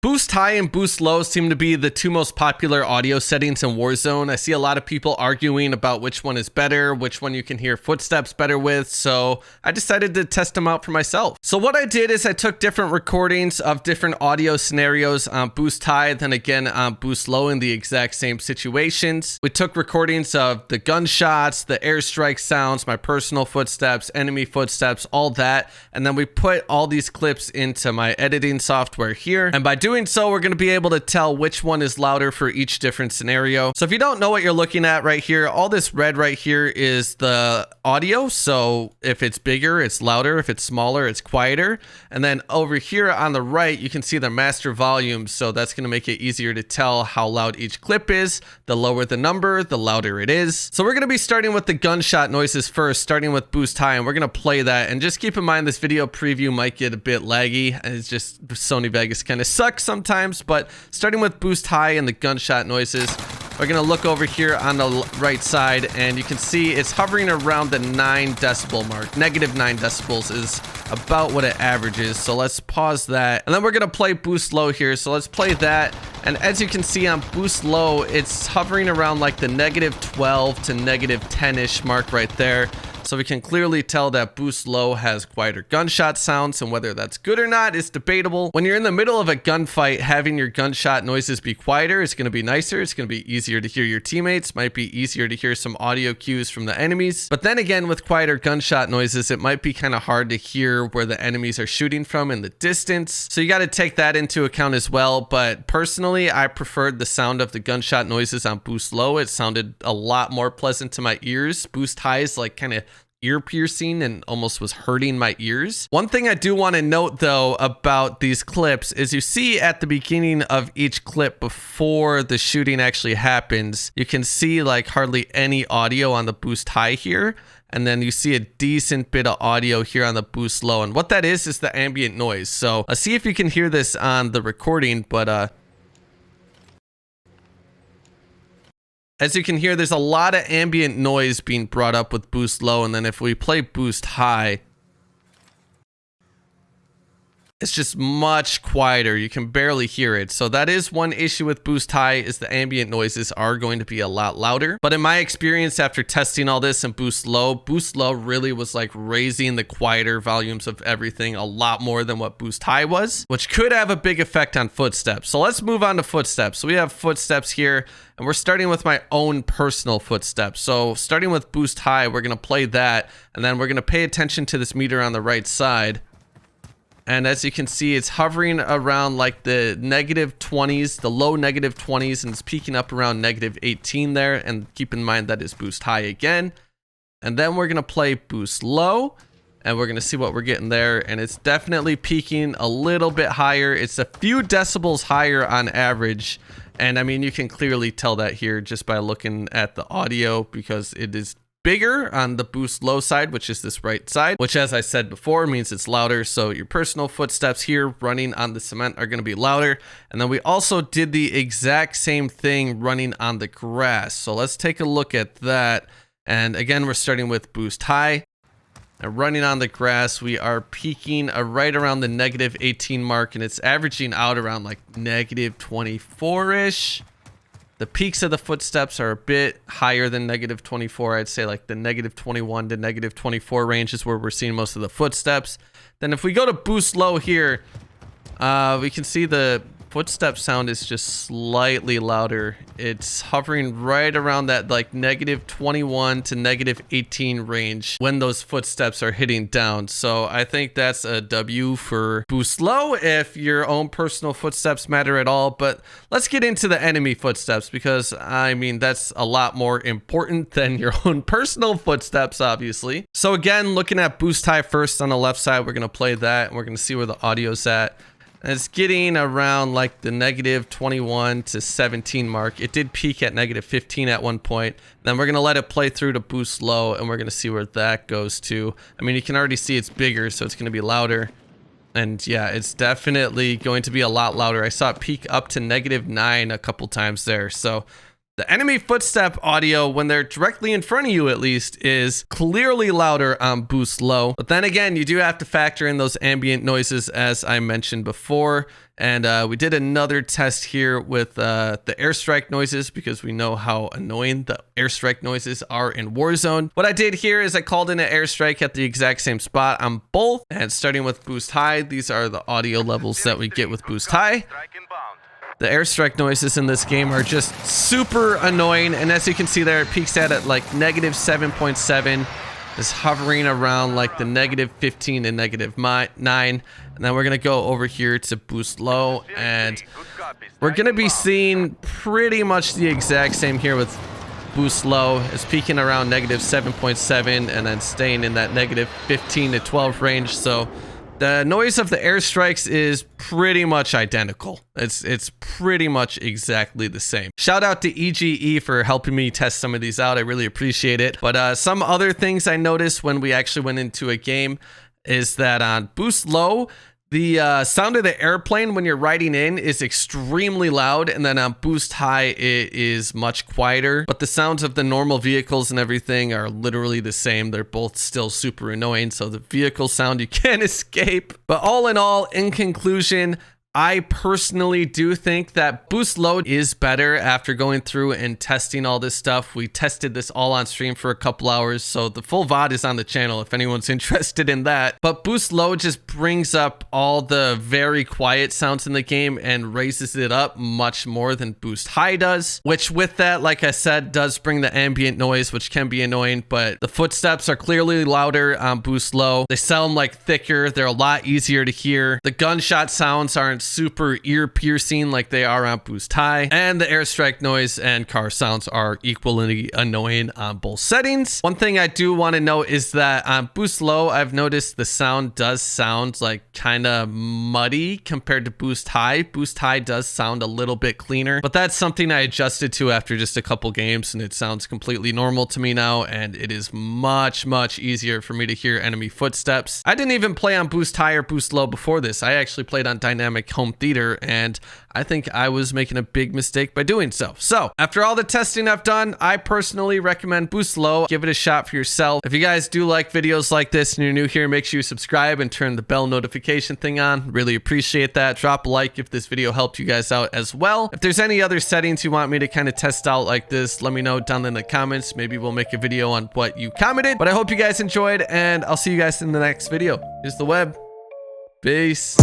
Boost high and boost low seem to be the two most popular audio settings in Warzone. I see a lot of people arguing about which one is better, which one you can hear footsteps better with, so I decided to test them out for myself. So what I did is I took different recordings of different audio scenarios on boost high, then again on boost low in the exact same situations. We took recordings of the gunshots, the airstrike sounds, my personal footsteps, enemy footsteps, all that, and then we put all these clips into my editing software here, and by doing so, we're going to be able to tell which one is louder for each different scenario. So if you don't know what you're looking at right here, all this red right here is the audio. So if it's bigger, it's louder. If it's smaller, it's quieter. And then over here on the right, you can see the master volume. So that's going to make it easier to tell how loud each clip is. The lower the number, the louder it is. So we're going to be starting with the gunshot noises first, starting with boost high, and we're going to play that. And just keep in mind, this video preview might get a bit laggy. It's just Sony Vegas kind of sucks sometimes, but starting with boost high and the gunshot noises, we're going to look over here on the right side, and you can see it's hovering around the 9 decibel mark. Negative 9 decibels is about what it averages. So let's pause that, and then we're going to play boost low here. So let's play that, and as you can see on boost low, it's hovering around like the negative 12 to negative 10-ish mark right there. So we can clearly tell that boost low has quieter gunshot sounds, and whether that's good or not is debatable. When you're in the middle of a gunfight, having your gunshot noises be quieter is going to be nicer. It's going to be easier to hear your teammates, might be easier to hear some audio cues from the enemies. But then again, with quieter gunshot noises, it might be kind of hard to hear where the enemies are shooting from in the distance. So you got to take that into account as well. But personally, I preferred the sound of the gunshot noises on boost low. It sounded a lot more pleasant to my ears. Boost high is like kind of ear piercing and almost was hurting my ears. One thing I do want to note though about these clips is you see at the beginning of each clip before the shooting actually happens, you can see like hardly any audio on the boost high here. And then you see a decent bit of audio here on the boost low. And what that is the ambient noise. So let's see if you can hear this on the recording, but as you can hear, there's a lot of ambient noise being brought up with boost low, and then if we play boost high, it's just much quieter. You can barely hear it. So that is one issue with boost high, is the ambient noises are going to be a lot louder. But in my experience, after testing all this in boost low really was like raising the quieter volumes of everything a lot more than what boost high was, which could have a big effect on footsteps. So let's move on to footsteps. So we have footsteps here, and we're starting with my own personal footsteps. So starting with boost high, we're going to play that, and then we're going to pay attention to this meter on the right side. And as you can see, it's hovering around like the negative 20s, the low negative 20s, and it's peaking up around negative 18 there. And keep in mind that is boost high again. And then we're going to play boost low, and we're going to see what we're getting there. And it's definitely peaking a little bit higher. It's a few decibels higher on average. And I mean, you can clearly tell that here just by looking at the audio, because it is bigger on the boost low side, which is this right side, which, as I said before, means it's louder. So your personal footsteps here running on the cement are going to be louder. And then we also did the exact same thing running on the grass. So let's take a look at that. And again, we're starting with boost high. And running on the grass, we are peaking right around the negative 18 mark, and it's averaging out around like negative 24-ish. The peaks of the footsteps are a bit higher than negative 24. I'd say like the negative 21 to negative 24 range is where we're seeing most of the footsteps. Then if we go to boost low here, we can see the footstep sound is just slightly louder. It's hovering right around that like negative 21 to negative 18 range when those footsteps are hitting down. So I think that's a W for boost low if your own personal footsteps matter at all. But let's get into the enemy footsteps, because I mean, that's a lot more important than your own personal footsteps, obviously. So again, looking at boost high first on the left side, we're going to play that, and we're going to see where the audio's at. And it's getting around like the negative 21 to 17 mark. It did peak at negative 15 at one point. Then we're going to let it play through to boost low, and we're going to see where that goes to. I mean, you can already see it's bigger, so it's going to be louder. And yeah, it's definitely going to be a lot louder. I saw it peak up to negative 9 a couple times there. So the enemy footstep audio, when they're directly in front of you at least, is clearly louder on boost low. But then again, you do have to factor in those ambient noises, as I mentioned before. And we did another test here with the airstrike noises because we know how annoying the airstrike noises are in Warzone. What I did here is I called in an airstrike at the exact same spot on both, and starting with boost high, these are the audio levels that we get with boost high. The airstrike noises in this game are just super annoying, and as you can see there, it peaks at like -7.7, is hovering around like the -15 and -9. And then we're gonna go over here to boost low, and we're gonna be seeing pretty much the exact same here with boost low. It's peaking around -7.7 and then staying in that -15 to 12 range. So the noise of the airstrikes is pretty much identical. It's pretty much exactly the same. Shout out to EGE for helping me test some of these out. I really appreciate it. But some other things I noticed when we actually went into a game is that on boost low, the sound of the airplane when you're riding in is extremely loud, and then on boost high it is much quieter. But the sounds of the normal vehicles and everything are literally the same. They're both still super annoying, so the vehicle sound you can't escape. But all in all, in conclusion, I personally do think that boost low is better after going through and testing all this stuff. We tested this all on stream for a couple hours, so the full VOD is on the channel if anyone's interested in that. But boost low just brings up all the very quiet sounds in the game and raises it up much more than boost high does, which with that, like I said, does bring the ambient noise, which can be annoying, but the footsteps are clearly louder on boost low. They sound like thicker. They're a lot easier to hear. The gunshot sounds aren't super ear piercing like they are on boost high, and the airstrike noise and car sounds are equally annoying on both settings. One thing I do want to note is that on boost low, I've noticed the sound does sound like kind of muddy compared to boost high. Boost high does sound a little bit cleaner, but that's something I adjusted to after just a couple games, and it sounds completely normal to me now, and it is much easier for me to hear enemy footsteps. I didn't even play on boost high or boost low before this. I actually played on dynamic home theater, and I think I was making a big mistake by doing so. So after all the testing I've done, I personally recommend boost low. Give it a shot for yourself. If you guys do like videos like this and you're new here, make sure you subscribe and turn the bell notification thing on. Really appreciate that. Drop a like if this video helped you guys out as well. If there's any other settings you want me to kind of test out like this, let me know down in the comments. Maybe we'll make a video on what you commented. But I hope you guys enjoyed, and I'll see you guys in the next video. Here's the web. Peace.